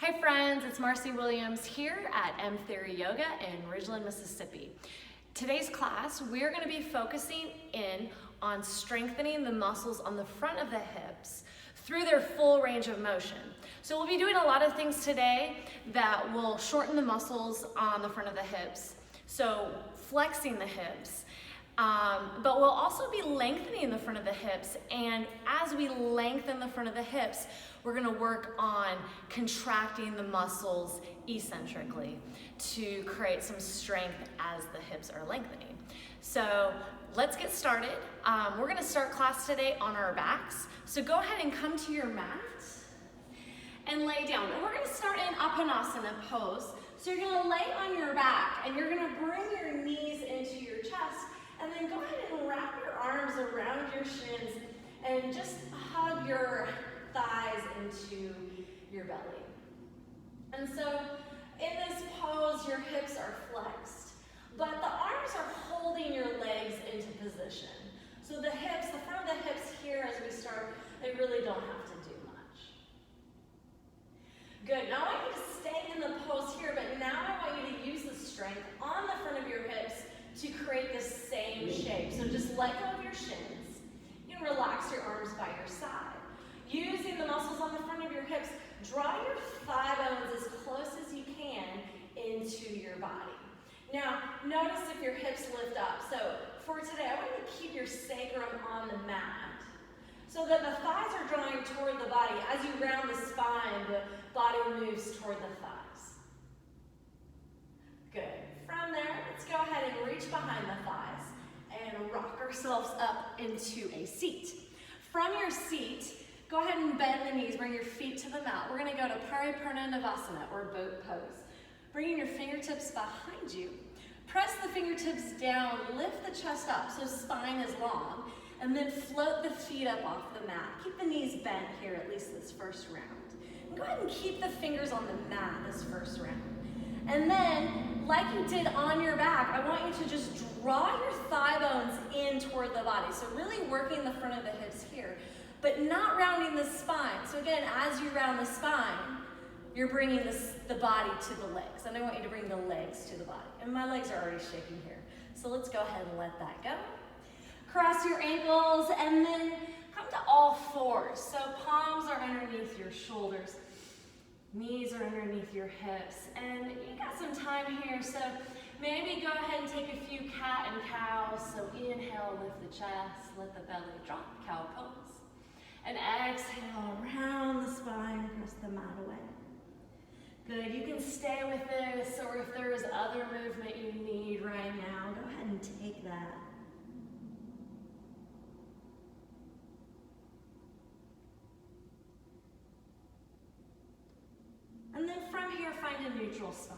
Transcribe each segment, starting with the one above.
Hi friends, it's Marcy Williams here at M Theory Yoga in Ridgeland, Mississippi. Today's class, we're going to be focusing in on strengthening the muscles on the front of the hips through their full range of motion. So we'll be doing a lot of things today that will shorten the muscles on the front of the hips. So flexing the hips, but we'll also be lengthening the front of the hips, and as we lengthen the front of the hips, we're going to work on contracting the muscles eccentrically to create some strength as the hips are lengthening. So let's get started. We're going to start class today on our backs. So go ahead and come to your mat and lay down. And we're going to start in Apanasana pose. So you're going to lay on your back and you're going to bring your knees into your chest, and then go ahead and wrap your arms around your shins and just hug your thighs into your belly. And so in this pose, your hips are flexed, but the arms are holding your legs into position. So the hips, the front of the hips here as we start, they really don't have to do much. Good, now I want you to stay in the pose here, but now I want you to use the strength on the front of your hips to create the same shape. So just let go of your shins. You can relax your arms by your side. Using the muscles on the front of your hips, draw your thigh bones as close as you can into your body. Now, notice if your hips lift up. So for today, I want you to keep your sacrum on the mat so that the thighs are drawing toward the body. As you round the spine, the body moves toward the thighs. Good. From there, let's go ahead and reach behind the thighs and rock ourselves up into a seat. From your seat, go ahead and bend the knees, bring your feet to the mat. We're going to go to Paripurnanavasana, or boat pose. Bringing your fingertips behind you. Press the fingertips down, lift the chest up so spine is long, and then float the feet up off the mat. Keep the knees bent here, at least this first round. And go ahead and keep the fingers on the mat this first round. And then, like you did on your back, I want you to just draw your thigh bones in toward the body. So really working the front of the hips here, but not rounding the spine. So again, as you round the spine, you're bringing the body to the legs. And I want you to bring the legs to the body. And my legs are already shaking here. So let's go ahead and let that go. Cross your ankles and then come to all fours. So palms are underneath your shoulders. Knees are underneath your hips. And you got some time here, so maybe go ahead and take a few cat and cows. So inhale, lift the chest, let the belly drop, cow pose. And exhale, round the spine, press the mat away. Good, you can stay with this, or if there is other movement you need right now, go ahead and take that. And then from here, find a neutral spine.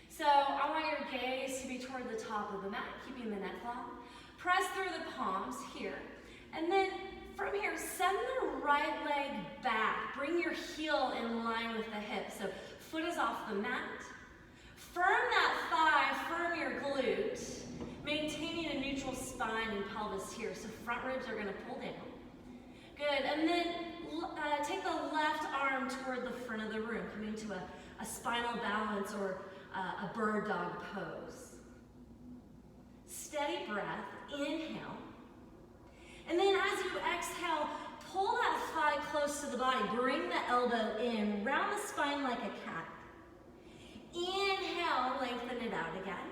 So I want your gaze to be toward the top of the mat, keeping the neck long. Press through the palms here. And then from here, send the right leg back. Bring your heel in line with the hip. So foot is off the mat. Firm that thigh, firm your glute, maintaining a neutral spine and pelvis here. So front ribs are going to pull down. Good, and then take the left arm toward the front of the room, coming to a spinal balance or a bird dog pose. Steady breath, inhale. And then as you exhale, pull that thigh close to the body, bring the elbow in, round the spine like a cat. Inhale, lengthen it out again.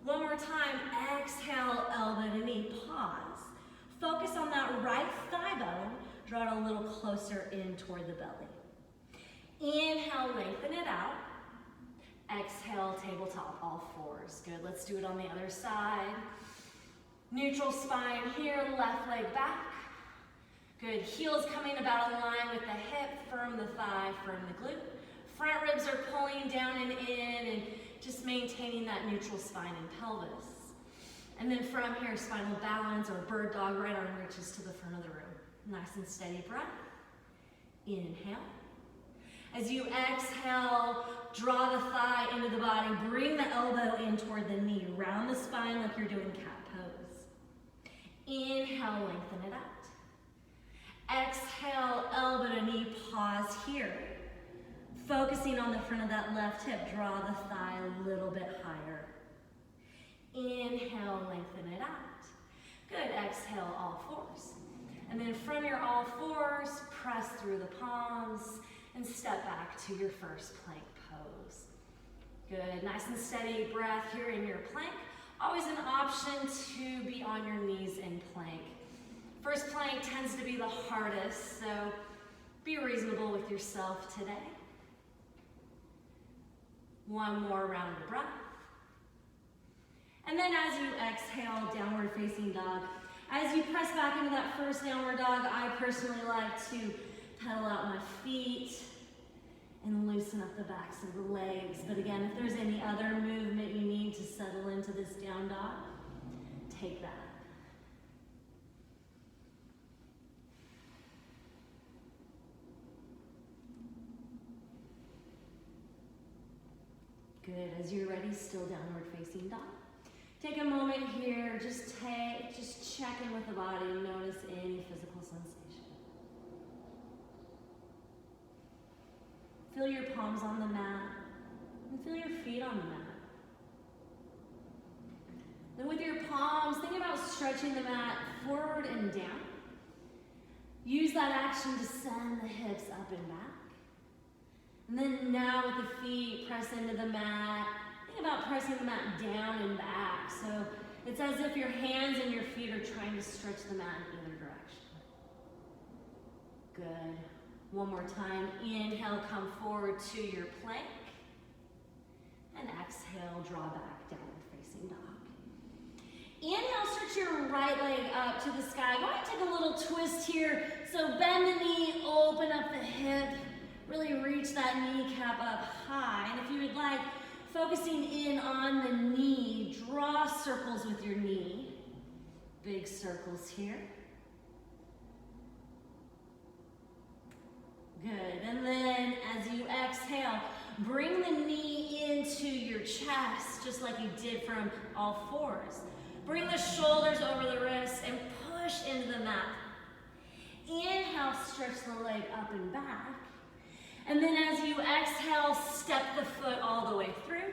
One more time, exhale, elbow to knee, pause. Focus on that right thigh bone, draw it a little closer in toward the belly. Inhale, lengthen it out. Exhale, tabletop, all fours. Good, let's do it on the other side. Neutral spine here, left leg back. Good, heels coming about in line with the hip, firm the thigh, firm the glute. Front ribs are pulling down and in and just maintaining that neutral spine and pelvis. And then from here, spinal balance or bird dog, right arm reaches to the front of the room. Nice and steady breath. Inhale. As you exhale, draw the thigh into the body, bring the elbow in toward the knee, round the spine like you're doing cat pose. Inhale, lengthen it out. Exhale, elbow to knee, pause here. Focusing on the front of that left hip, draw the thigh a little bit higher. Inhale, lengthen it out. Good, exhale, all fours. And then from your all fours, press through the palms and step back to your first plank pose. Good, nice and steady breath here in your plank. Always an option to be on your knees in plank. First plank tends to be the hardest, so be reasonable with yourself today. One more round of breath. And then as you exhale, downward facing dog. As you press back into that first downward dog, I personally like to pedal out my feet and loosen up the backs of the legs. But again, if there's any other movement you need to settle into this down dog, take that. Good, as you're ready, still downward facing dog. Take a moment here, just check in with the body and notice any physical sensation. Feel your palms on the mat and feel your feet on the mat. Then with your palms, think about stretching the mat forward and down. Use that action to send the hips up and back. And then now with the feet, press into the mat. Think about pressing the mat down and back. So it's as if your hands and your feet are trying to stretch the mat in either direction. Good. One more time. Inhale, come forward to your plank. And exhale, draw back, downward facing dog. Inhale, stretch your right leg up to the sky. Go ahead and take a little twist here. So bend the knee, open up the hip. Really reach that kneecap up high. And if you would like, focusing in on the knee, draw circles with your knee. Big circles here. Good. And then as you exhale, bring the knee into your chest, just like you did from all fours. Bring the shoulders over the wrists and push into the mat. Inhale, stretch the leg up and back. And then as you exhale, step the foot all the way through.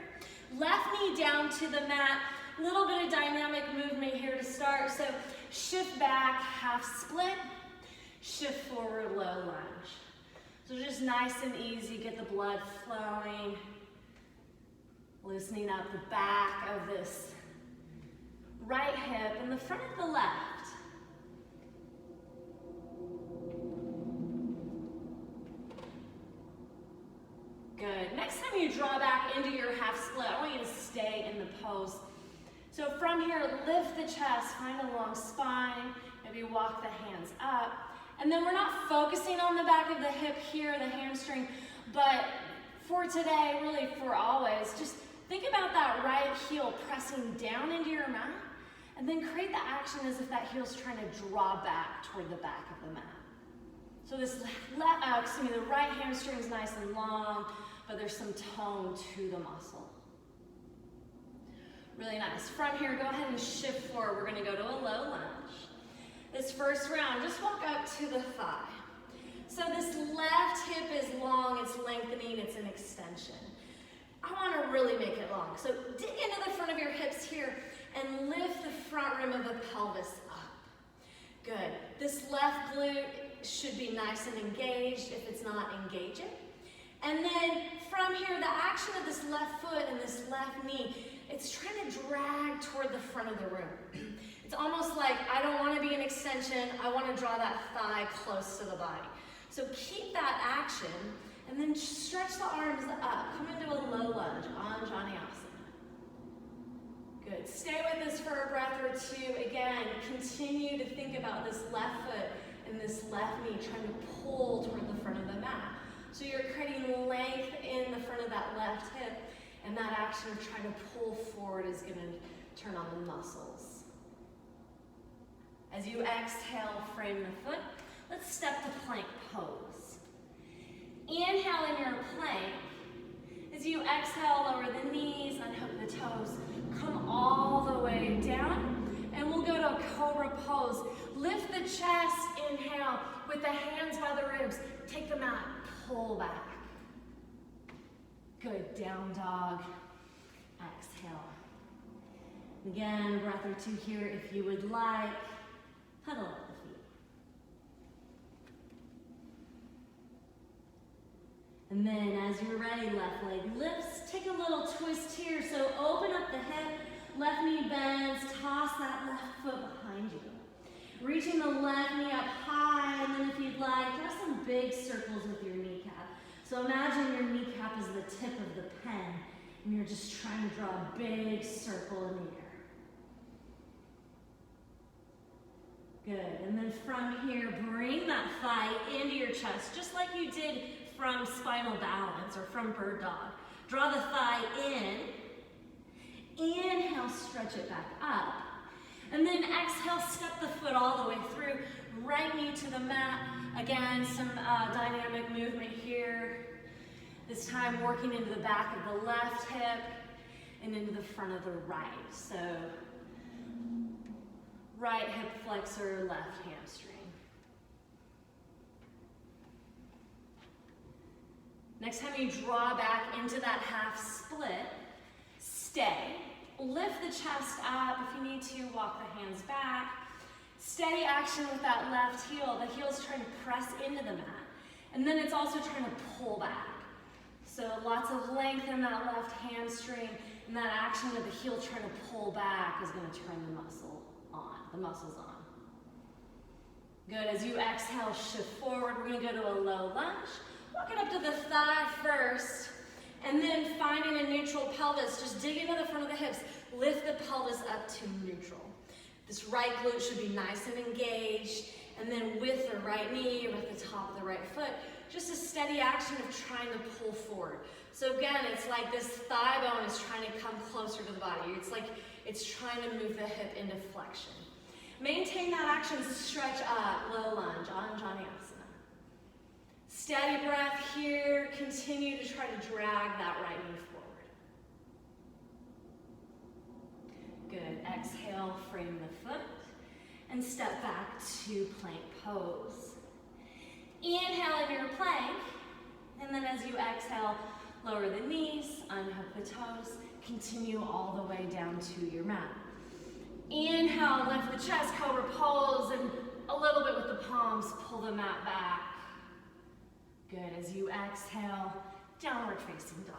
Left knee down to the mat. A little bit of dynamic movement here to start. So shift back, half split. Shift forward, low lunge. So just nice and easy, get the blood flowing. Loosening up the back of this right hip and the front of the left. Good. Next time you draw back into your half split, I want you to stay in the pose. So from here, lift the chest, find a long spine, maybe walk the hands up. And then we're not focusing on the back of the hip here, the hamstring, but for today, really for always, just think about that right heel pressing down into your mat, and then create the action as if that heel's trying to draw back toward the back of the mat. So this the right hamstring is nice and long, but there's some tone to the muscle. Really nice. From here, go ahead and shift forward. We're going to go to a low lunge. This first round, just walk up to the thigh. So this left hip is long, it's lengthening, it's an extension. I want to really make it long. So dig into the front of your hips here and lift the front rim of the pelvis up. Good. This left glute should be nice and engaged if it's not engaging. And then from here, the action of this left foot and this left knee, it's trying to drag toward the front of the room. It's almost like I don't want to be an extension, I want to draw that thigh close to the body. So keep that action and then stretch the arms up. Come into a low lunge, Anjaneyasana. Good. Stay with us for a breath or two. Again, continue to think about this left foot and this left knee trying to pull toward the front of the mat. So you're creating length in the front of that left hip, and that action of trying to pull forward is going to turn on the muscles. As you exhale, frame the foot. Let's step to plank pose. Inhale in your plank. As you exhale, lower the knees, unhook the toes. Come all the way down, and we'll go to a cobra pose. Lift the chest, inhale, with the hands by the ribs. Take the mat, pull back. Good, down dog. Exhale. Again, a breath or two here if you would like. Huddle up the feet. And then as you're ready, left leg lifts. Take a little twist here. So open up the hip, left knee bends, toss that left foot behind you. Reaching the left knee up high, and then if you'd like, draw some big circles with your kneecap. So imagine your kneecap is the tip of the pen, and you're just trying to draw a big circle in the air. Good, and then from here, bring that thigh into your chest, just like you did from spinal balance or from bird dog. Draw the thigh in. Inhale, stretch it back up. And then exhale, step the foot all the way through. Right knee to the mat. Again, some dynamic movement here. This time working into the back of the left hip and into the front of the right. So right hip flexor, left hamstring. Next time you draw back into that half split, stay. Lift the chest up. If you need to, walk the hands back. Steady action with that left heel. The heel's trying to press into the mat. And then it's also trying to pull back. So lots of length in that left hamstring. And that action of the heel trying to pull back is going to turn the muscle on. The muscle's on. Good. As you exhale, shift forward. We're going to go to a low lunge. Walk it up to the thigh first. And then finding a neutral pelvis, just dig into the front of the hips. Lift the pelvis up to neutral. This right glute should be nice and engaged. And then with the right knee or with the top of the right foot, just a steady action of trying to pull forward. So again, it's like this thigh bone is trying to come closer to the body. It's like it's trying to move the hip into flexion. Maintain that action, stretch up, low lunge, Anjaneyasana. Steady breath here. Continue to try to drag that right knee forward. Good. Exhale, frame the foot, and step back to plank pose. Inhale in your plank, and then as you exhale, lower the knees, unhook the toes, continue all the way down to your mat. Inhale, lift the chest, cobra pose, and a little bit with the palms, pull the mat back. Good, as you exhale, downward facing dog.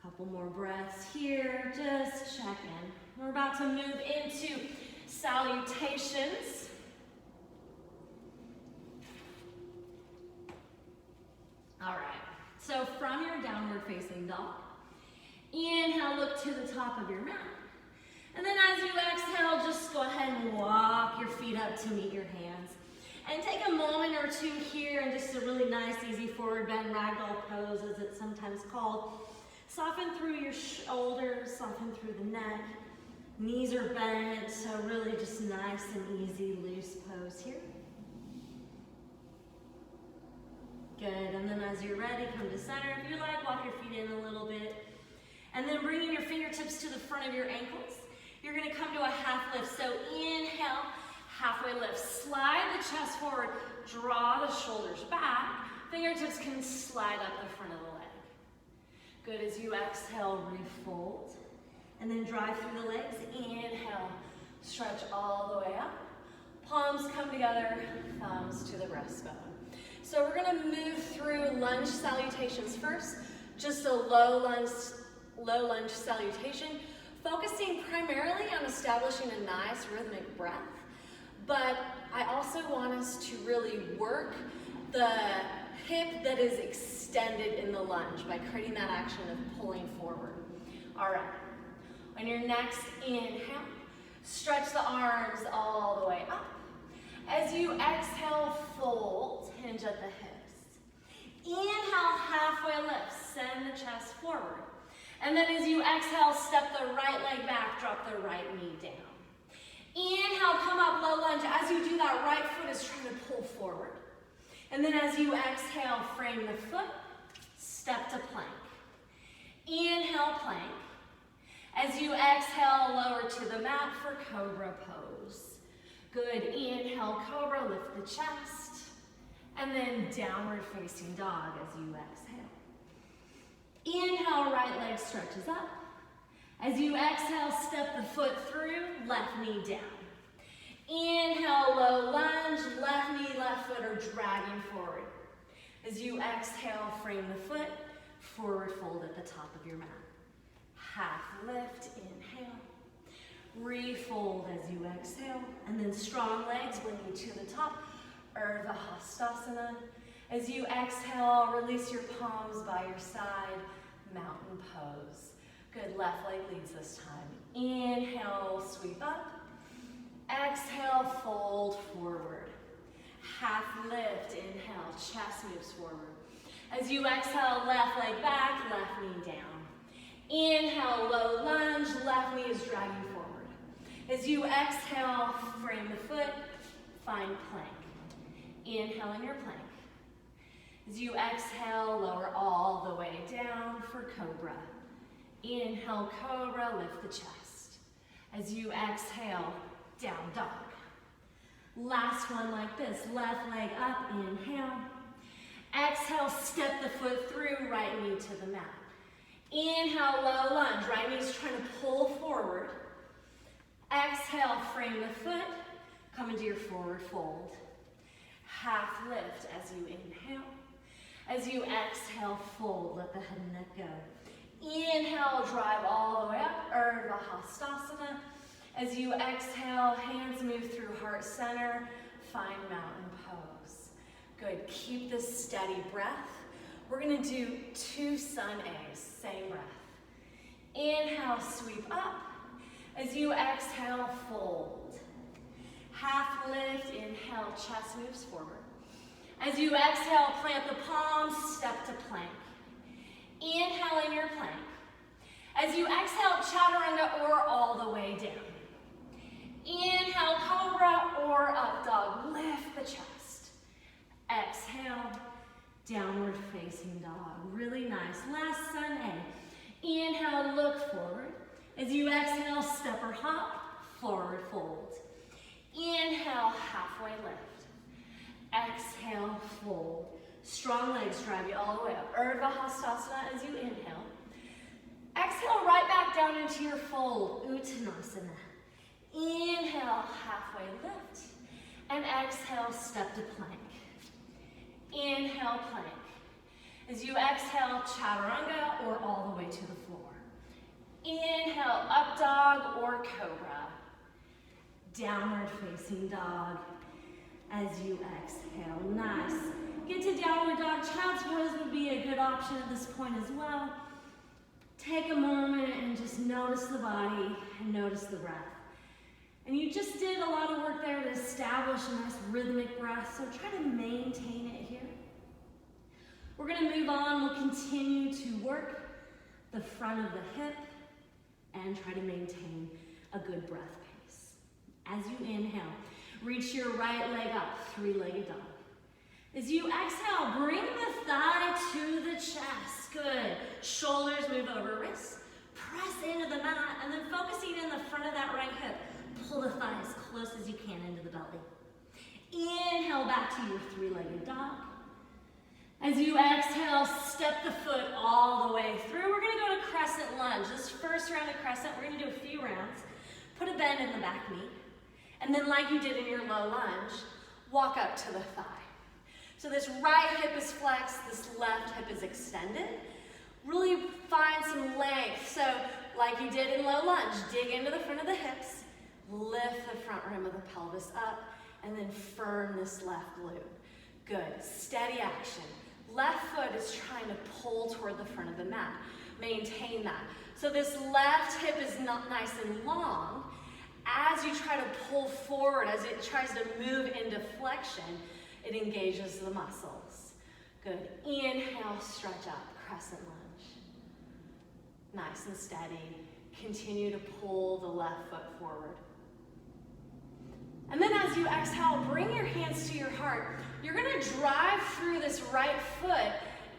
Couple more breaths here, just check in. We're about to move into salutations. All right, so from your downward facing dog, inhale, look to the top of your mat. And then as you exhale, just go ahead and walk your feet up to meet your hands. And take a moment or two here and just a really nice, easy forward bend ragdoll pose, as it's sometimes called. Soften through your shoulders, soften through the neck. Knees are bent, so really just nice and easy, loose pose here. Good, and then as you're ready, come to center. If you like, walk your feet in a little bit. And then bringing your fingertips to the front of your ankles. You're gonna come to a half lift. So inhale, halfway lift. Slide the chest forward, draw the shoulders back. Fingertips can slide up the front of the leg. Good, as you exhale, refold. And then drive through the legs. Inhale, stretch all the way up. Palms come together, thumbs to the breastbone. So we're gonna move through lunge salutations first. Just a low lunge salutation, focusing primarily on establishing a nice rhythmic breath. But I also want us to really work the hip that is extended in the lunge by creating that action of pulling forward. All right, on your next inhale, stretch the arms all the way up. As you exhale, fold, hinge at the hips. Inhale, halfway lift, send the chest forward. And then as you exhale, step the right leg back, drop the right knee down. Inhale, come up, low lunge. As you do that, right foot is trying to pull forward. And then as you exhale, frame the foot, step to plank. Inhale, plank. As you exhale, lower to the mat for cobra pose. Good, inhale, cobra, lift the chest. And then downward facing dog as you exhale. Inhale, right leg stretches up. As you exhale, step the foot through, left knee down. Inhale, low lunge, left knee, left foot are dragging forward. As you exhale, frame the foot, forward fold at the top of your mat. Half lift, inhale. Refold as you exhale, and then strong legs bring you to the top, Urdhva Hastasana. As you exhale, release your palms by your side, mountain pose. Good, left leg leads this time. Inhale, sweep up. Exhale, fold forward. Half lift, inhale, chest moves forward. As you exhale, left leg back, left knee down. Inhale, low lunge, left knee is dragging forward. As you exhale, frame the foot, find plank. Inhale in your plank. As you exhale, lower all the way down for cobra. Inhale, cobra, lift the chest. As you exhale, down dog. Last one like this, left leg up, inhale. Exhale, step the foot through, right knee to the mat. Inhale, low lunge, right knee is trying to pull forward. Exhale, frame the foot, come into your forward fold. Half lift as you inhale. As you exhale, fold, let the head and neck go. Inhale, drive all the way up, Urdhva Hastasana. As you exhale, hands move through heart center, find mountain pose. Good, keep this steady breath. We're gonna do 2 sun A's, same breath. Inhale, sweep up. As you exhale, fold. Half lift, inhale, chest moves forward. As you exhale, plant the palms, step to plank. Inhale in your plank. As you exhale, chaturanga or all the way down. Inhale, cobra or up dog, lift the chest. Exhale, downward facing dog, really nice. Last sun A. Inhale, look forward. As you exhale, step or hop, forward fold. Inhale, halfway lift. Exhale, fold. Strong legs drive you all the way up. Urdhva Hastasana as you inhale. Exhale, right back down into your fold, Uttanasana. Inhale, halfway lift. And exhale, step to plank. Inhale, plank. As you exhale, chaturanga or all the way to the floor. Inhale, up dog or cobra. Downward facing dog as you exhale. Nice. Get to downward dog. Child's pose would be a good option at this point as well. Take a moment and just notice the body and notice the breath. And you just did a lot of work there to establish a nice rhythmic breath, so try to maintain it here. We're gonna move on. We'll continue to work the front of the hip and try to maintain a good breath pace. As you inhale, reach your right leg up, 3-legged dog. As you exhale, bring the thigh to the chest. Good. Shoulders move over wrists. Press into the mat, and then focusing in the front of that right hip. Pull the thigh as close as you can into the belly. Inhale back to your 3-legged dog. As you exhale, step the foot all the way through. We're gonna go to crescent lunge. This first round of crescent, we're gonna do a few rounds. Put a bend in the back knee. And then like you did in your low lunge, walk up to the thigh. So this right hip is flexed, this left hip is extended. Really find some length. So like you did in low lunge, dig into the front of the hips, lift the front rim of the pelvis up, and then firm this left glute. Good, steady action. Left foot is trying to pull toward the front of the mat. Maintain that. So this left hip is not nice and long. As you try to pull forward, as it tries to move into flexion, it engages the muscles. Good. Inhale, stretch up, crescent lunge. Nice and steady. Continue to pull the left foot forward. And then as you exhale, bring your hands to your heart. You're gonna drive through this right foot.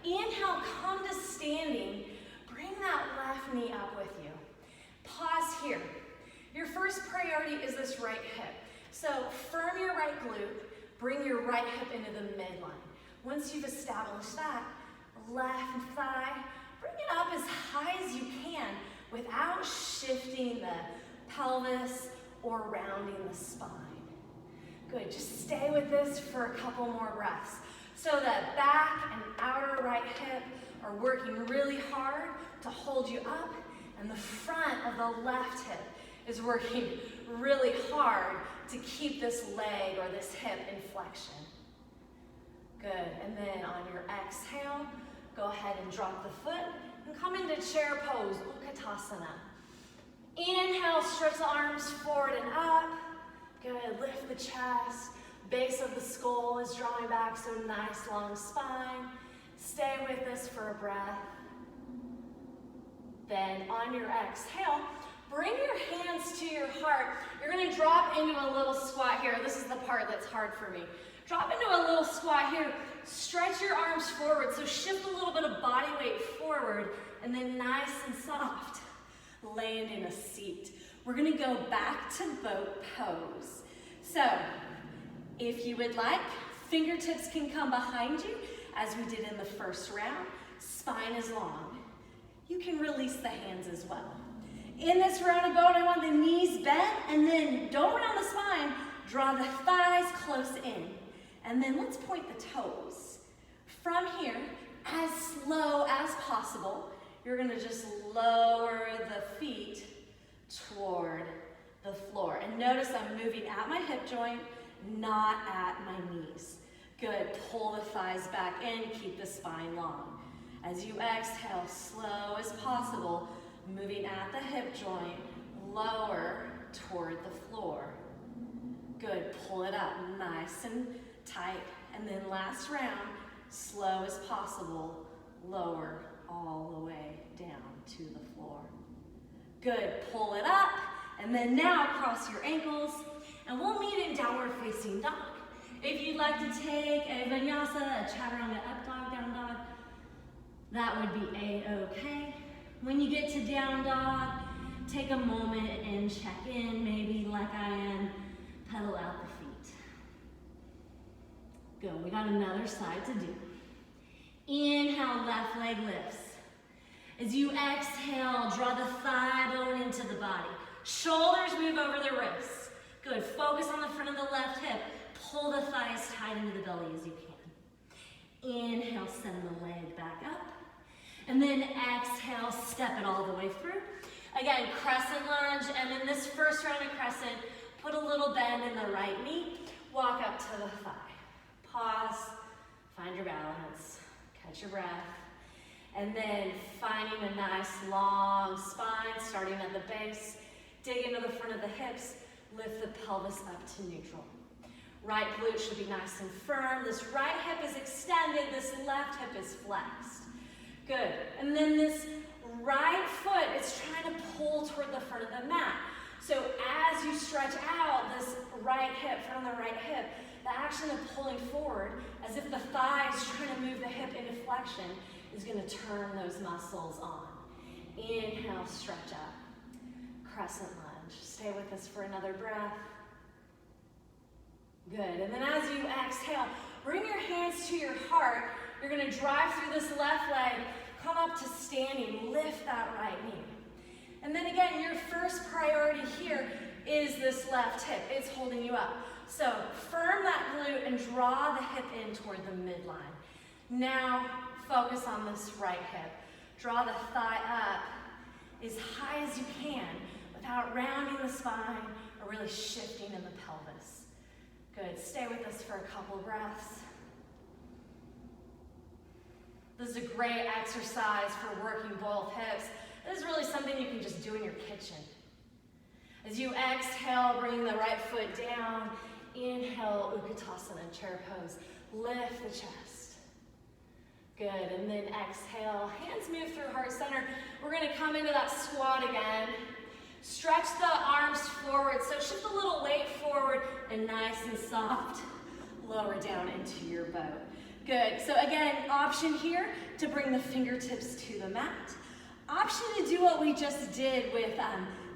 Inhale, come to standing. Bring that left knee up with you. Pause here. Your first priority is this right hip. So firm your right glute, bring your right hip into the midline. Once you've established that, left thigh, bring it up as high as you can without shifting the pelvis or rounding the spine. Good, just stay with this for a couple more breaths. So that back and outer right hip are working really hard to hold you up, and the front of the left hip is working really hard to keep this leg or this hip in flexion. Good, and then on your exhale, go ahead and drop the foot and come into chair pose, Utkatasana. Inhale, stretch the arms forward and up. Good, lift the chest. Base of the skull is drawing back, so nice long spine. Stay with this for a breath. Then on your exhale, bring your hands to your heart. You're gonna drop into a little squat here. This is the part that's hard for me. Drop into a little squat here. Stretch your arms forward, so shift a little bit of body weight forward, and then nice and soft, land in a seat. We're gonna go back to boat pose. So, if you would like, fingertips can come behind you, as we did in the first round. Spine is long. You can release the hands as well. In this round of boat, I want the knees bent, and then don't round the spine, draw the thighs close in. And then let's point the toes. From here, as slow as possible, you're gonna just lower the feet toward the floor. And notice I'm moving at my hip joint, not at my knees. Good, pull the thighs back in, keep the spine long. As you exhale, slow as possible, moving at the hip joint, lower toward the floor. Good, pull it up, nice and tight. And then last round, slow as possible, lower all the way down to the floor. Good, pull it up, and then now cross your ankles, and we'll meet in downward facing dog. If you'd like to take a vinyasa, a chaturanga up dog, down dog, that would be a-okay. When you get to down dog, take a moment and check in, maybe like I am, pedal out the feet. Good, we got another side to do. Inhale, left leg lifts. As you exhale, draw the thigh bone into the body. Shoulders move over the wrists. Good, focus on the front of the left hip. Pull the thighs tight into the belly as you can. Inhale, send the leg back up. And then exhale, step it all the way through. Again, crescent lunge, and in this first round of crescent, put a little bend in the right knee, walk up to the thigh. Pause, find your balance, catch your breath. And then finding a nice long spine, starting at the base, dig into the front of the hips, lift the pelvis up to neutral. Right glute should be nice and firm. This right hip is extended, this left hip is flexed. Good, and then this right foot is trying to pull toward the front of the mat. So as you stretch out this right hip, front of the right hip, the action of pulling forward, as if the thigh is trying to move the hip into flexion, is gonna turn those muscles on. Inhale, stretch up. Crescent lunge. Stay with us for another breath. Good, and then as you exhale, bring your hands to your heart. You're gonna drive through this left leg, come up to standing, lift that right knee. And then again, your first priority here is this left hip. It's holding you up. So firm that glute and draw the hip in toward the midline. Now focus on this right hip. Draw the thigh up as high as you can without rounding the spine or really shifting in the pelvis. Good, stay with us for a couple of breaths. This is a great exercise for working both hips. This is really something you can just do in your kitchen. As you exhale, bring the right foot down. Inhale, Utkatasana, chair pose. Lift the chest. Good, and then exhale. Hands move through heart center. We're gonna come into that squat again. Stretch the arms forward, so shift a little weight forward and nice and soft, lower down into your boat. Good, so again, option here to bring the fingertips to the mat. Option to do what we just did with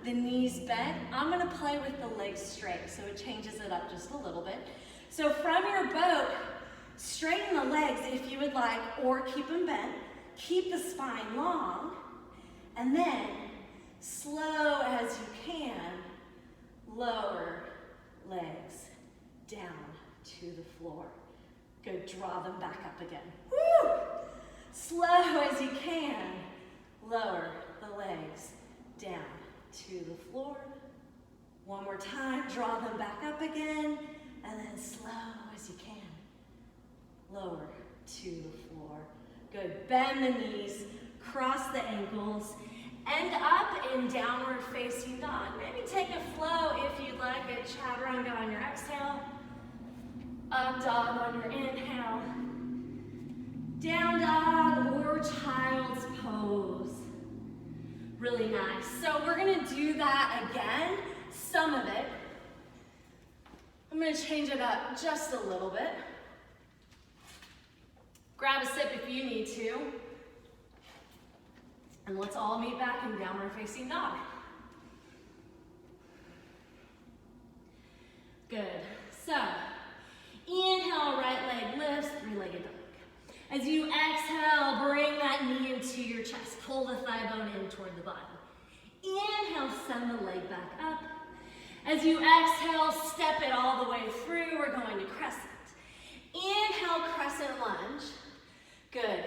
the knees bent. I'm gonna play with the legs straight, so it changes it up just a little bit. So from your boat, straighten the legs if you would like, or keep them bent. Keep the spine long, and then slow as you can, lower legs down to the floor. Good, draw them back up again. Woo! Slow as you can, lower the legs down to the floor. One more time, draw them back up again, and then slow as you can, lower to the floor. Good, bend the knees, cross the ankles, end up in downward facing dog. Maybe take a flow if you'd like, a chaturanga on your exhale, up dog on your inhale, down dog or child's pose. Really nice. So we're gonna do that again, some of it. I'm gonna change it up just a little bit. Grab a sip if you need to. And let's all meet back in downward facing dog. Good. So, inhale, right leg lifts, three-legged dog. As you exhale, bring that knee into your chest. Pull the thigh bone in toward the body. Inhale, send the leg back up. As you exhale, step it all the way through. We're going to crescent. Inhale, crescent lunge. Good.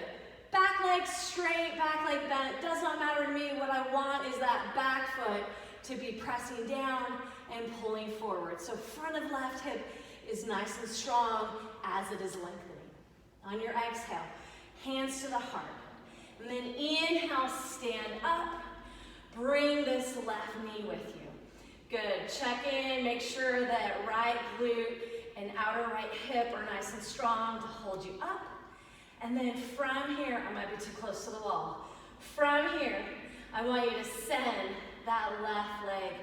Back leg straight, back leg bent. It does not matter to me. What I want is that back foot to be pressing down and pulling forward. So front of left hip is nice and strong as it is lengthening. On your exhale, hands to the heart. And then inhale, stand up. Bring this left knee with you. Good. Check in. Make sure that right glute and outer right hip are nice and strong to hold you up. And then from here, I might be too close to the wall. From here, I want you to send that left leg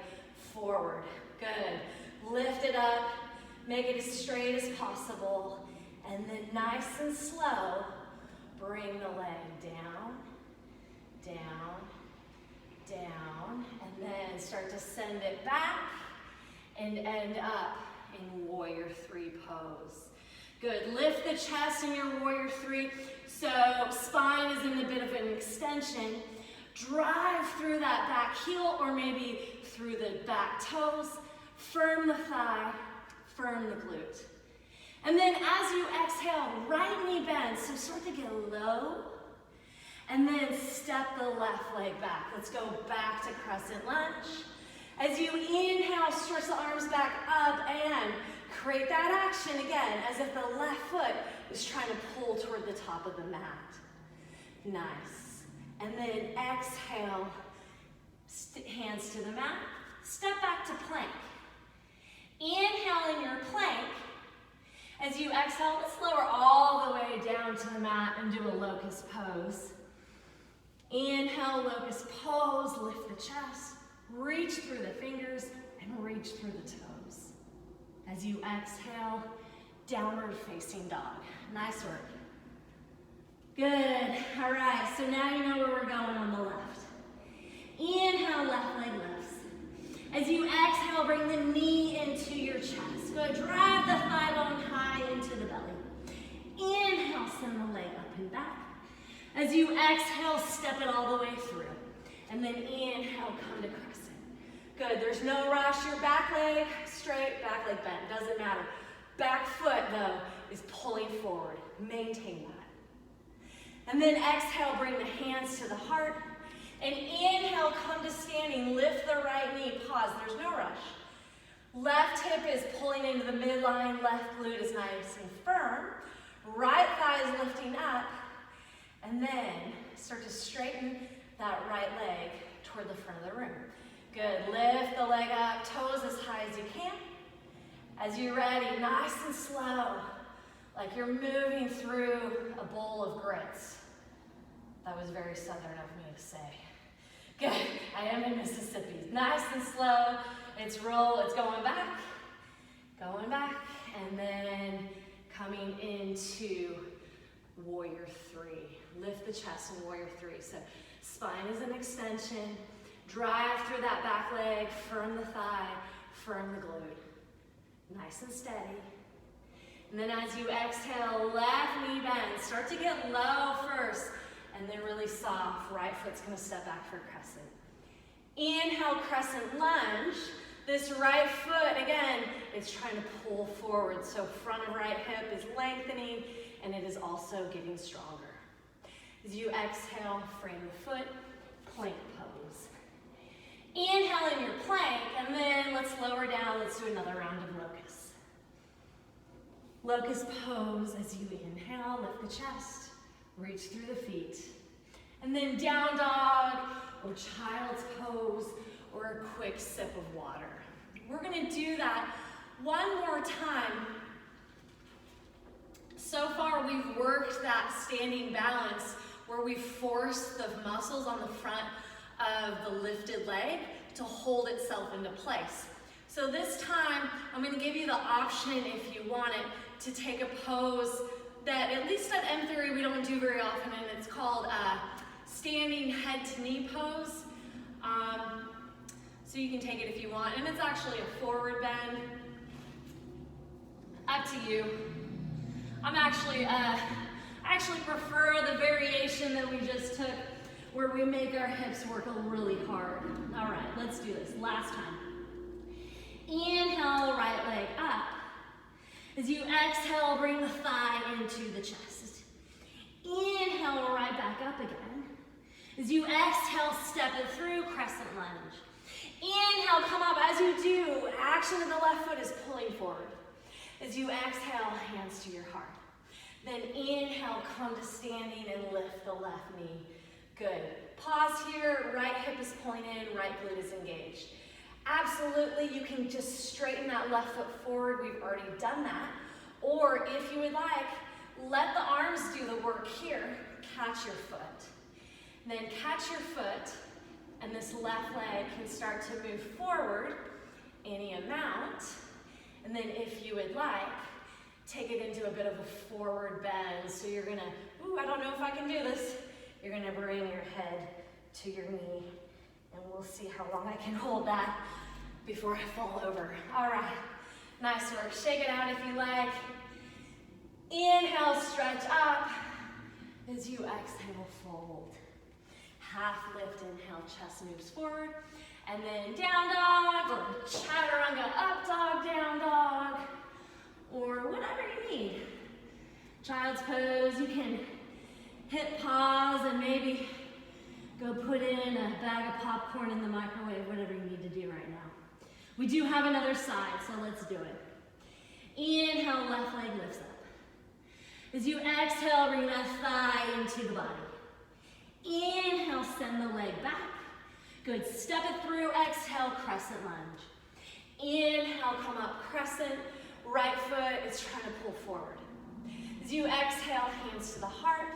forward. Good. Lift it up. Make it as straight as possible. And then nice and slow, bring the leg down, down, down, and then start to send it back and end up in warrior three pose. Good, lift the chest in your warrior three, so spine is in a bit of an extension. Drive through that back heel or maybe through the back toes. Firm the thigh, firm the glute. And then as you exhale, right knee bends, so start to get low. And then step the left leg back. Let's go back to crescent lunge. As you inhale, stretch the arms back up and create that action again, as if the left foot is trying to pull toward the top of the mat. Nice. And then exhale, hands to the mat. Step back to plank. Inhale in your plank. As you exhale, let's lower all the way down to the mat and do a locust pose. Inhale, locust pose, lift the chest, reach through the fingers and reach through the toes. As you exhale, downward facing dog. Nice work. Good, all right, so now you know where we're going on the left. Inhale, left leg lifts. As you exhale, bring the knee into your chest. Go ahead, drive the thigh bone high into the belly. Inhale, send the leg up and back. As you exhale, step it all the way through. And then inhale, come to crescent. Good, there's no rush. Your back leg straight, back leg bent, doesn't matter. Back foot, though, is pulling forward. Maintain that. And then exhale, bring the hands to the heart. And inhale, come to standing, lift the right knee, pause, there's no rush. Left hip is pulling into the midline, left glute is nice and firm. Right thigh is lifting up. And then start to straighten that right leg toward the front of the room. Good, lift the leg up, toes as high as you can. As you're ready, nice and slow, like you're moving through a bowl of grits. That was very southern of me to say. Good, I am in Mississippi. Nice and slow, it's going back, and then coming into warrior three. Lift the chest in warrior three. So spine is an extension, drive through that back leg, firm the thigh, firm the glute. Nice and steady. And then as you exhale, left knee bend. Start to get low first, and then really soft. Right foot's gonna step back for crescent. Inhale, crescent lunge. This right foot, again, it's trying to pull forward. So front of right hip is lengthening, and it is also getting stronger. As you exhale, frame the foot, plank pose. Inhale in your plank, and then let's lower down. Let's do another round of locust. Locust pose as you inhale, lift the chest, reach through the feet. And then down dog, or child's pose, or a quick sip of water. We're gonna do that one more time. So far we've worked that standing balance where we force the muscles on the front of the lifted leg to hold itself into place. So this time, I'm gonna give you the option, if you want it, to take a pose that, at least at M3, we don't do very often, and it's called standing head to knee pose. So you can take it if you want, and it's actually a forward bend. Up to you. I actually prefer the variation that we just took, where we make our hips work really hard. All right, let's do this. Last time. Inhale, right leg up. As you exhale, bring the thigh into the chest. Inhale, right back up again. As you exhale, step it through, crescent lunge. Inhale, come up. As you do, action of the left foot is pulling forward. As you exhale, hands to your heart. Then inhale, come to standing and lift the left knee. Good. Pause here, right hip is pulling in, right glute is engaged. Absolutely, you can just straighten that left foot forward. We've already done that. Or if you would like, let the arms do the work here. Catch your foot. Then catch your foot, and this left leg can start to move forward any amount. And then if you would like, take it into a bit of a forward bend. So you're gonna, I don't know if I can do this. You're gonna bring your head to your knee, and we'll see how long I can hold that before I fall over. All right, nice work. Shake it out if you like. Inhale, stretch up. As you exhale, fold. Half lift, inhale, chest moves forward. And then down dog, or chaturanga, up dog, down dog, or whatever you need. Child's pose, you can hit pause and maybe go put in a bag of popcorn in the microwave, whatever you need to do right now. We do have another side, so let's do it. Inhale, left leg lifts up. As you exhale, bring that thigh into the body. Inhale, send the leg back. Good, step it through, exhale, crescent lunge. Inhale, come up, crescent. Right foot is trying to pull forward. As you exhale, hands to the heart,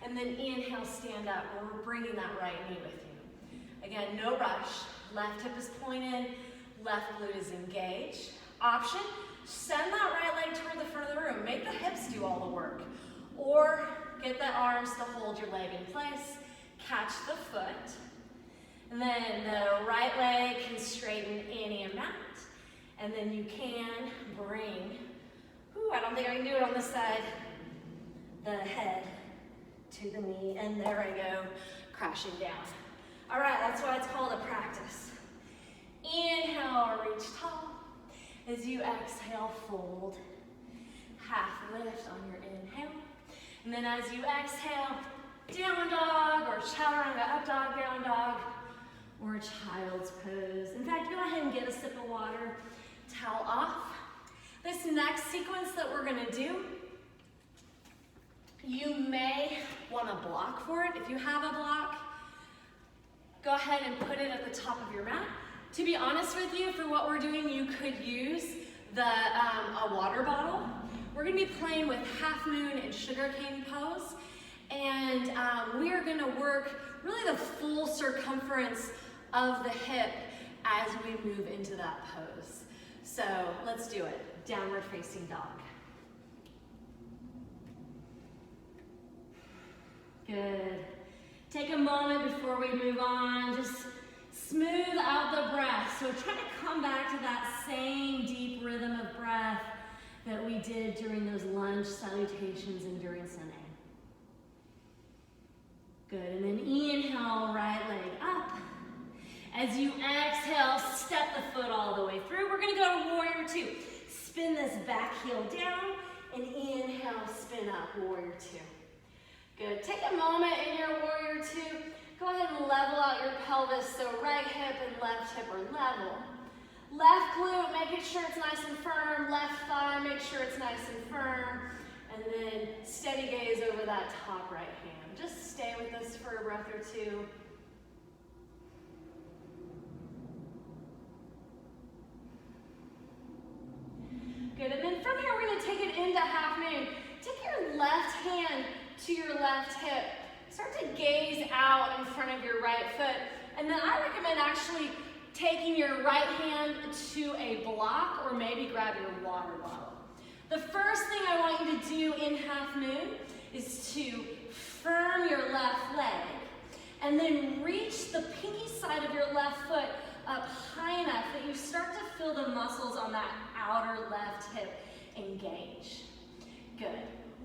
and then inhale, stand up, and we're bringing that right knee with you. Again, no rush. Left hip is pointed, left glute is engaged. Option, send that right leg toward the front of the room. Make the hips do all the work. Or get the arms to hold your leg in place. Catch the foot. And then the right leg can straighten any amount. And then you can bring, I don't think I can do it on this side, the head to the knee, and there I go, crashing down. All right, that's why it's called a practice. Inhale, reach tall. As you exhale, fold. Half lift on your inhale. And then as you exhale, down dog, or chaturanga, up dog, down dog, or child's pose. In fact, go ahead and get a sip of water, towel off. This next sequence that we're gonna do, you may want a block for it. If you have a block, go ahead and put it at the top of your mat. To be honest with you, for what we're doing, you could use a water bottle. We're gonna be playing with half moon and sugarcane pose, and we are gonna work really the full circumference of the hip as we move into that pose. So let's do it. Downward facing dog. Good. Take a moment before we move on. Just smooth out the breath. So try to come back to that same deep rhythm of breath that we did during those lunge salutations and during Sunday. Good, and then inhale, right leg up. As you exhale, step the foot all the way through. We're gonna go to warrior two. Spin this back heel down, and inhale, spin up, warrior two. Good, take a moment in your warrior two. Go ahead and level out your pelvis, so right hip and left hip are level. Left glute, make sure it's nice and firm. Left thigh, make sure it's nice and firm. And then steady gaze over that top right hand. Just stay with us for a breath or two. Good, and then from here we're going to take it into half moon. Take your left hand to your left hip. Start to gaze out in front of your right foot. And then I recommend actually taking your right hand to a block or maybe grab your water bottle. The first thing I want you to do in half moon is to firm your left leg and then reach the pinky side of your left foot up high enough that you start to feel the muscles on that outer left hip engage. Good.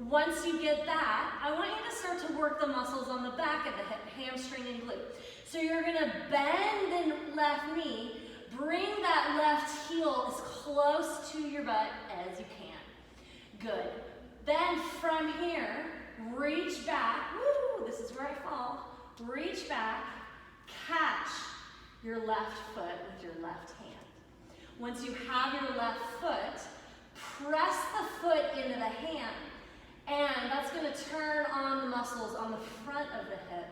Once you get that, I want you to start to work the muscles on the back of the hip, hamstring and glute. So you're gonna bend the left knee, bring that left heel as close to your butt as you can. Good. Then from here, reach back. Woo, this is where I fall. Reach back, catch your left foot with your left hand. Once you have your left foot, press the foot into the hand, and that's going to turn on the muscles on the front of the hip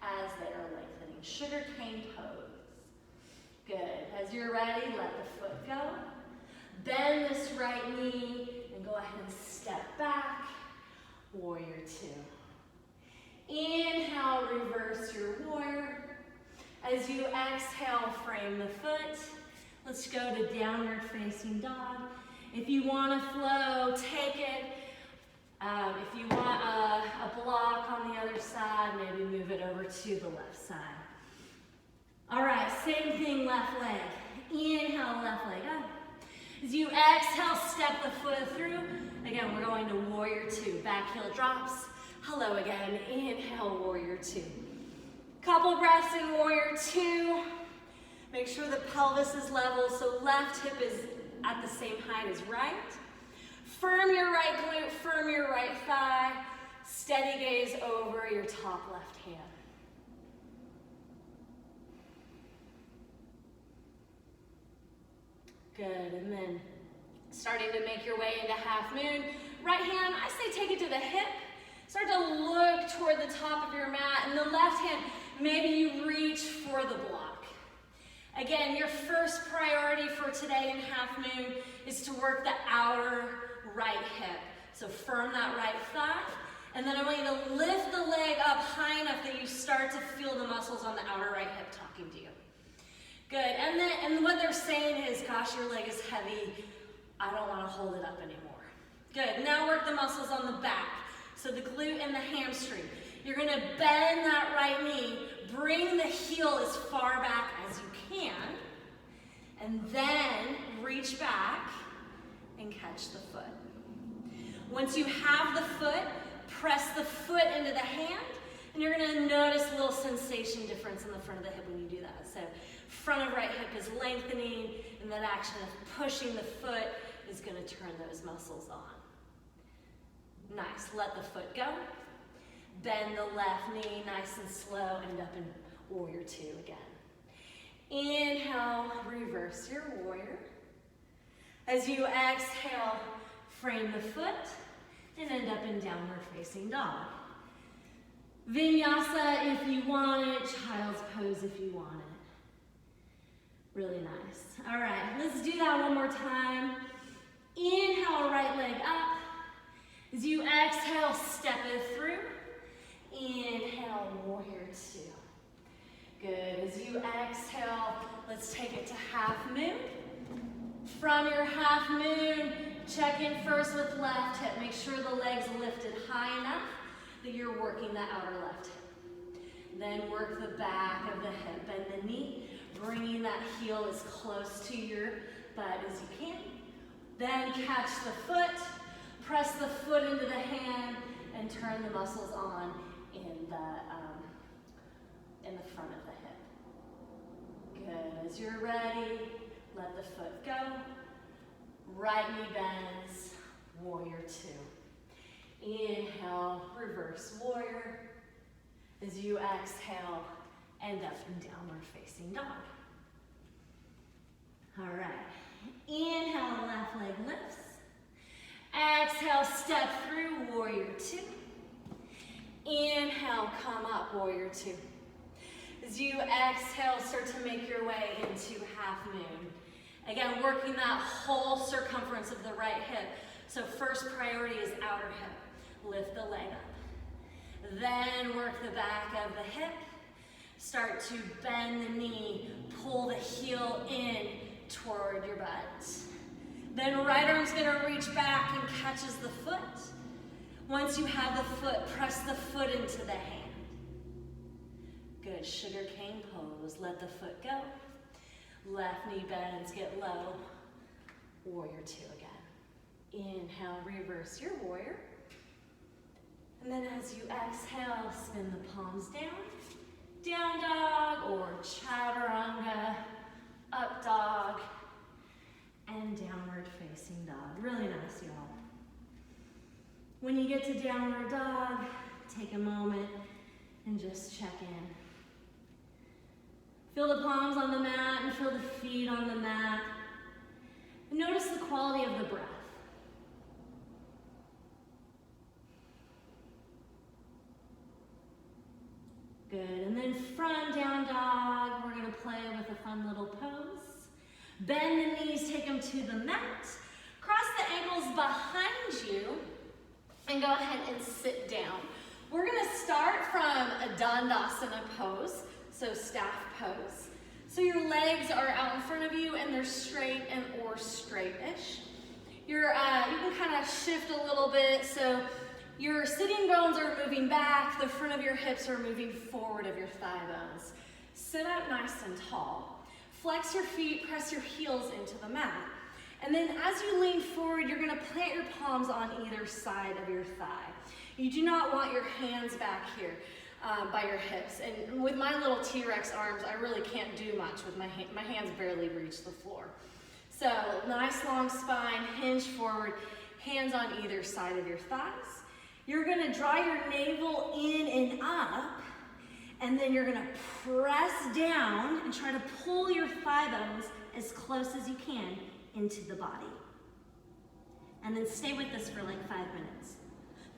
as they are lengthening. Sugar cane pose. Good. As you're ready, let the foot go. Bend this right knee and go ahead and step back. Warrior two. Inhale, reverse your warrior. As you exhale, frame the foot. Let's go to downward facing dog. If you want to flow, take it. If you want a block on the other side, maybe move it over to the left side. All right, same thing, left leg. Inhale, left leg up. As you exhale, step the foot through. Again, we're going to warrior two. Back heel drops. Hello again. Inhale, warrior two. Couple breaths in warrior two. Make sure the pelvis is level, so left hip is at the same height as right. Firm your right glute, firm your right thigh. Steady gaze over your top left hand. Good, and then starting to make your way into half moon. Right hand, I say take it to the hip. Start to look toward the top of your mat, and the left hand, maybe you reach for the block. Again, your first priority for today in half moon is to work the outer right hip. So firm that right thigh, and then I want you to lift the leg up high enough that you start to feel the muscles on the outer right hip talking to you. Good, and what they're saying is, gosh, your leg is heavy. I don't want to hold it up anymore. Good, now work the muscles on the back. So the glute and the hamstring. You're gonna bend that right knee, bring the heel as far back as you can, and then reach back and catch the foot. Once you have the foot, press the foot into the hand, and you're gonna notice a little sensation difference in the front of the hip when you do that. So front of right hip is lengthening, and that action of pushing the foot is gonna turn those muscles on. Nice, let the foot go. Bend the left knee nice and slow, end up in warrior two again. Inhale, reverse your warrior. As you exhale, frame the foot and end up in downward facing dog. Vinyasa if you want it, child's pose if you want it. Really nice. All right, let's do that one more time. Inhale, right leg up. As you exhale, step it through. Inhale, warrior two. Good, as you exhale, let's take it to half moon. From your half moon, check in first with left hip. Make sure the leg's lifted high enough that you're working the outer left hip. Then work the back of the hip, bend the knee, bringing that heel as close to your butt as you can. Then catch the foot, press the foot into the hand, and turn the muscles on in the front of the hip. Good. As you're ready, let the foot go. Right knee bends, warrior two. Inhale, reverse warrior. As you exhale, end up in downward facing dog. All right. Inhale, left leg lifts. Exhale, step through, warrior two. Inhale, come up, warrior two. As you exhale, start to make your way into half moon. Again, working that whole circumference of the right hip. So first priority is outer hip. Lift the leg up. Then work the back of the hip. Start to bend the knee, pull the heel in toward your butt. Then right arm's gonna reach back and catches the foot. Once you have the foot, press the foot into the hand. Good, sugar cane pose. Let the foot go. Left knee bends, get low. Warrior two again. Inhale, reverse your warrior. And then as you exhale, spin the palms down. Down dog or chaturanga, up dog, and downward facing dog. Really nice, y'all. When you get to downward dog, take a moment and just check in. Feel the palms on the mat and feel the feet on the mat. And notice the quality of the breath. Good, and then from down dog, we're gonna play with a fun little pose. Bend the knees, take them to the mat. Cross the ankles behind you and go ahead and sit down. We're gonna start from a Dandasana pose, so staff pose. So your legs are out in front of you and they're straight and or straight-ish. You can kind of shift a little bit, so your sitting bones are moving back, the front of your hips are moving forward of your thigh bones. Sit up nice and tall. Flex your feet, press your heels into the mat. And then as you lean forward, you're gonna plant your palms on either side of your thigh. You do not want your hands back here by your hips. And with my little T-Rex arms, I really can't do much with my hands barely reach the floor. So nice long spine, hinge forward, hands on either side of your thighs. You're gonna draw your navel in and up, and then you're gonna press down and try to pull your thigh bones as close as you can into the body. And then stay with this for like 5 minutes.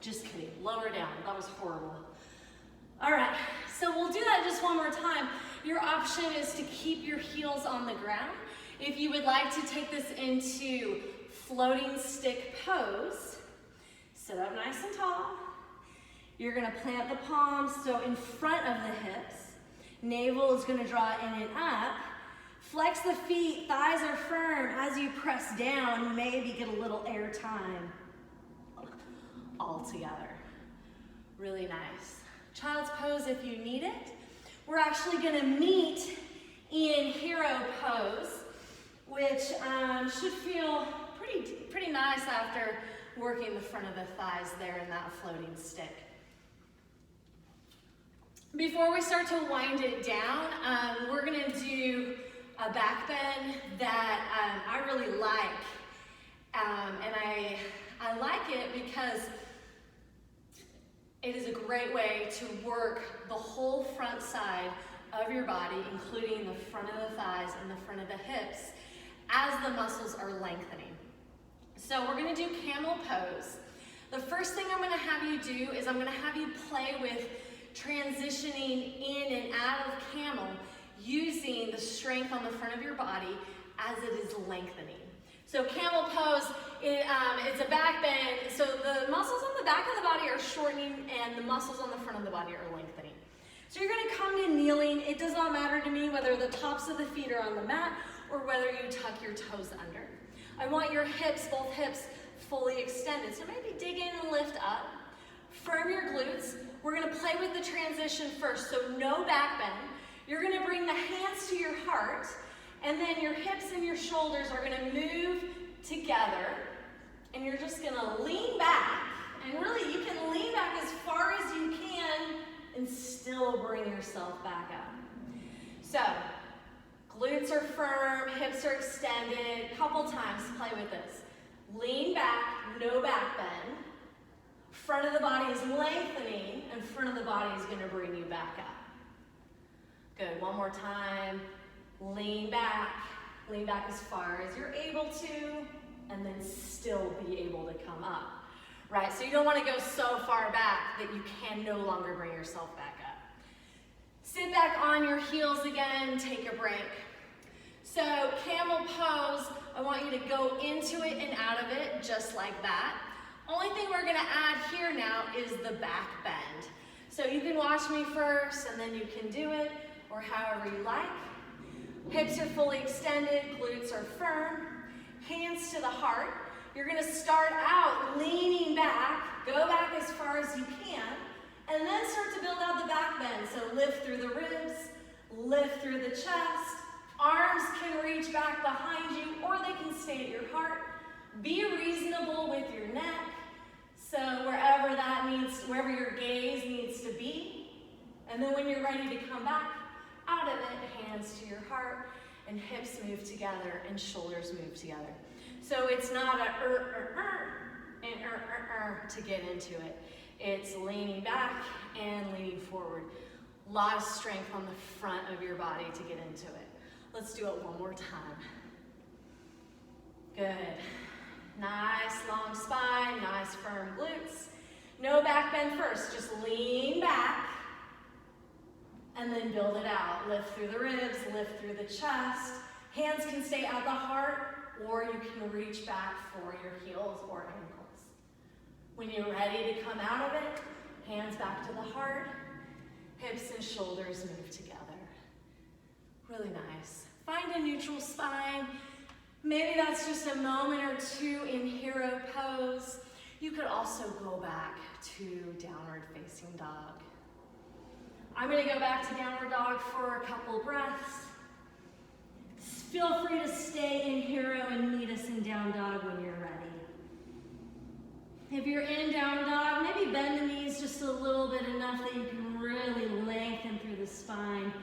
Just kidding, lower down, that was horrible. All right, so we'll do that just one more time. Your option is to keep your heels on the ground. If you would like to take this into floating stick pose, sit up nice and tall. You're gonna plant the palms so in front of the hips. Navel is gonna draw in and up. Flex the feet, thighs are firm. As you press down, maybe get a little air time. All together. Really nice. Child's pose if you need it. We're actually gonna meet in hero pose, which should feel pretty nice after working the front of the thighs there in that floating stick. Before we start to wind it down, we're gonna do a back bend that I really like. And I like it because it is a great way to work the whole front side of your body, including the front of the thighs and the front of the hips, as the muscles are lengthening. So we're gonna do camel pose. The first thing I'm gonna have you do is I'm gonna have you play with transitioning in and out of camel using the strength on the front of your body as it is lengthening. So camel pose, it's a back bend, so the muscles on the back of the body are shortening and the muscles on the front of the body are lengthening. So you're gonna come to kneeling. It does not matter to me whether the tops of the feet are on the mat or whether you tuck your toes under. I want your hips, both hips, fully extended. So maybe dig in and lift up. Firm your glutes. We're gonna play with the transition first, so no back bend. You're gonna bring the hands to your heart, and then your hips and your shoulders are gonna move together, and you're just gonna lean back, and really you can lean back as far as you can and still bring yourself back up. So, glutes are firm, hips are extended. Couple times, play with this. Lean back, no back bend. Front of the body is lengthening, and front of the body is gonna bring you back up. Good, one more time. Lean back as far as you're able to, and then still be able to come up. Right, so you don't wanna go so far back that you can no longer bring yourself back up. Sit back on your heels again, take a break. So camel pose, I want you to go into it and out of it just like that. Only thing we're gonna add here now is the back bend. So you can watch me first and then you can do it, or however you like. Hips are fully extended, glutes are firm, hands to the heart. You're gonna start out leaning back, go back as far as you can, and then start to build out the back bend. So lift through the ribs, lift through the chest. Arms can reach back behind you, or they can stay at your heart. Be reasonable with your neck. So wherever that needs, wherever your gaze needs to be. And then when you're ready to come back out of it, hands to your heart, and hips move together, and shoulders move together. So it's not a and to get into it. It's leaning back and leaning forward. A lot of strength on the front of your body to get into it. Let's do it one more time. Good. Nice long spine, nice firm glutes. No back bend first, just lean back and then build it out. Lift through the ribs, lift through the chest. Hands can stay at the heart, or you can reach back for your heels or ankles. When you're ready to come out of it, hands back to the heart, hips and shoulders move together. Really nice. Find a neutral spine. Maybe that's just a moment or two in hero pose. You could also go back to downward facing dog. I'm gonna go back to downward dog for a couple breaths. Feel free to stay in hero and meet us in down dog when you're ready. If you're in down dog, maybe bend the knees just a little bit, enough that you can really lengthen through the spine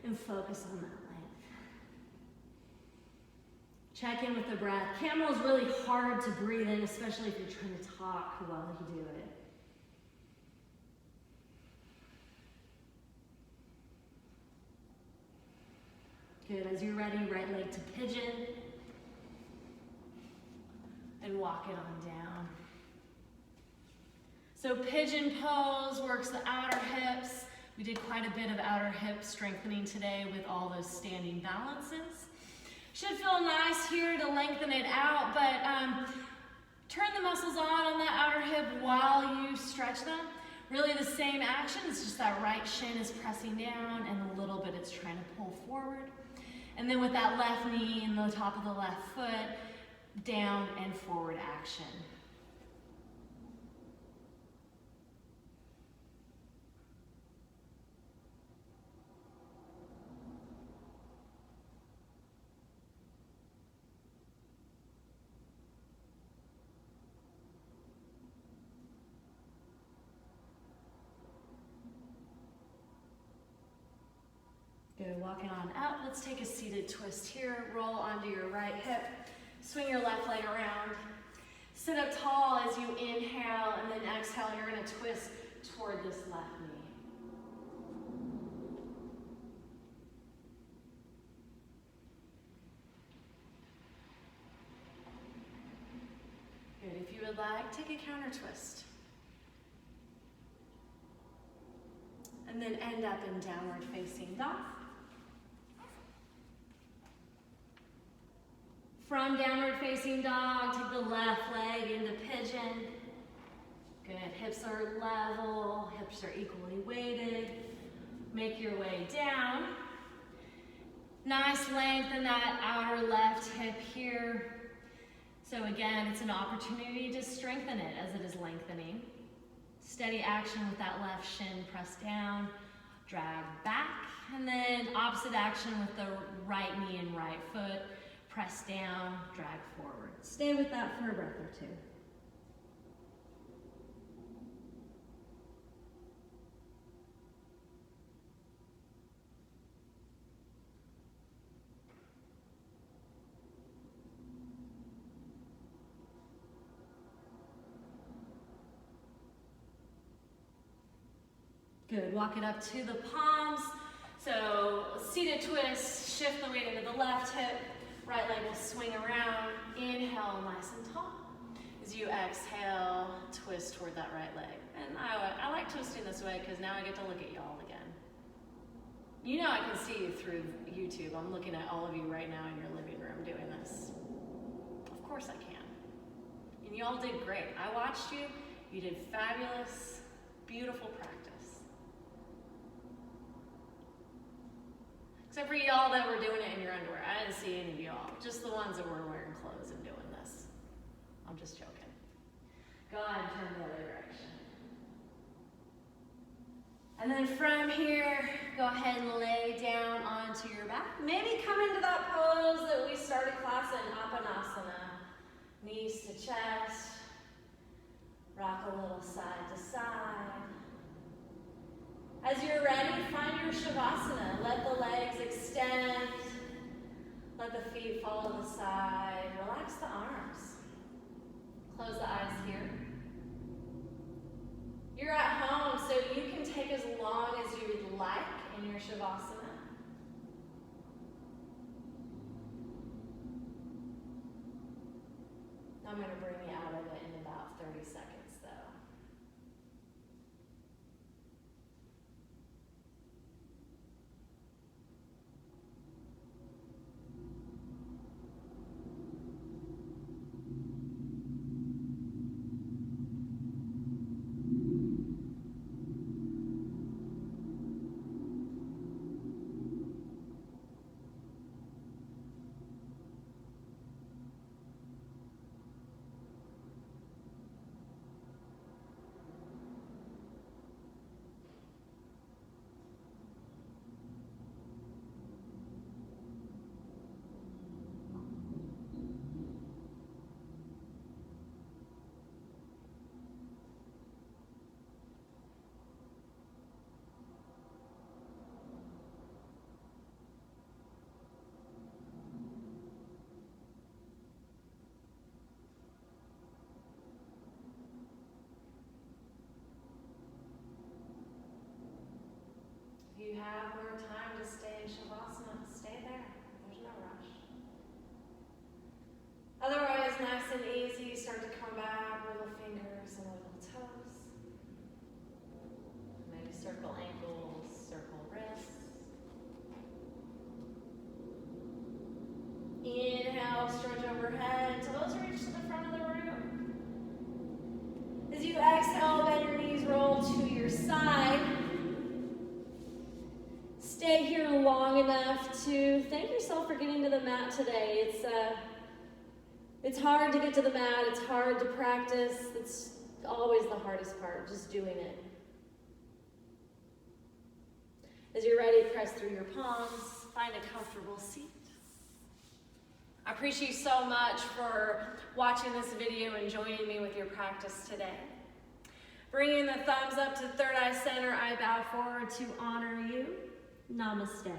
and focus on that length. Check in with the breath. Camel is really hard to breathe in, especially if you're trying to talk while you do it. Good, as you're ready, right leg to pigeon. And walk it on down. So pigeon pose works the outer hips. We did quite a bit of outer hip strengthening today with all those standing balances. Should feel nice here to lengthen it out, but turn the muscles on that outer hip while you stretch them. Really the same action, it's just that right shin is pressing down and a little bit it's trying to pull forward. And then with that left knee and the top of the left foot, down and forward action. Good, walking on up. Let's take a seated twist here. Roll onto your right hip. Swing your left leg around. Sit up tall as you inhale, and then exhale, you're gonna twist toward this left knee. Good, if you would like, take a counter twist. And then end up in downward facing dog. From downward facing dog, take the left leg into pigeon. Good, hips are level, hips are equally weighted. Make your way down. Nice length in that outer left hip here. So again, it's an opportunity to strengthen it as it is lengthening. Steady action with that left shin, press down, drag back, and then opposite action with the right knee and right foot. Press down, drag forward. Stay with that for a breath or two. Good, walk it up to the palms. So seated twist, shift the weight into the left hip. Right leg will swing around. Inhale, nice and tall. As you exhale, twist toward that right leg. And I like twisting this way because now I get to look at y'all again. You know I can see you through YouTube. I'm looking at all of you right now in your living room doing this. Of course I can. And y'all did great. I watched you. You did fabulous, beautiful practice. Except for y'all that were doing it in your underwear. I didn't see any of y'all. Just the ones that were wearing clothes and doing this. I'm just joking. Go ahead and turn the other direction. And then from here, go ahead and lay down onto your back. Maybe come into that pose that we started class in, Apanasana. Knees to chest. Rock a little side to side. As you're ready, find your Shavasana. Let the legs extend. Let the feet fall to the side. Relax the arms. Close the eyes here. You're at home, so you can take as long as you would like in your Shavasana. I'm going to bring you out of it in about 30 seconds, though. If you have more time to stay in Shavasana, stay there. There's no rush. Otherwise, nice and easy, start to come back, wiggle fingers and wiggle toes. Maybe circle ankles, circle wrists. Inhale, stretch overhead, toes reach to the front of the room. As you exhale, bend your knees, roll to your side. Stay here long enough to thank yourself for getting to the mat today. It's hard to get to the mat. It's hard to practice. It's always the hardest part, just doing it. As you're ready, press through your palms. Find a comfortable seat. I appreciate you so much for watching this video and joining me with your practice today. Bringing the thumbs up to third eye center, I bow forward to honor you. Namaste.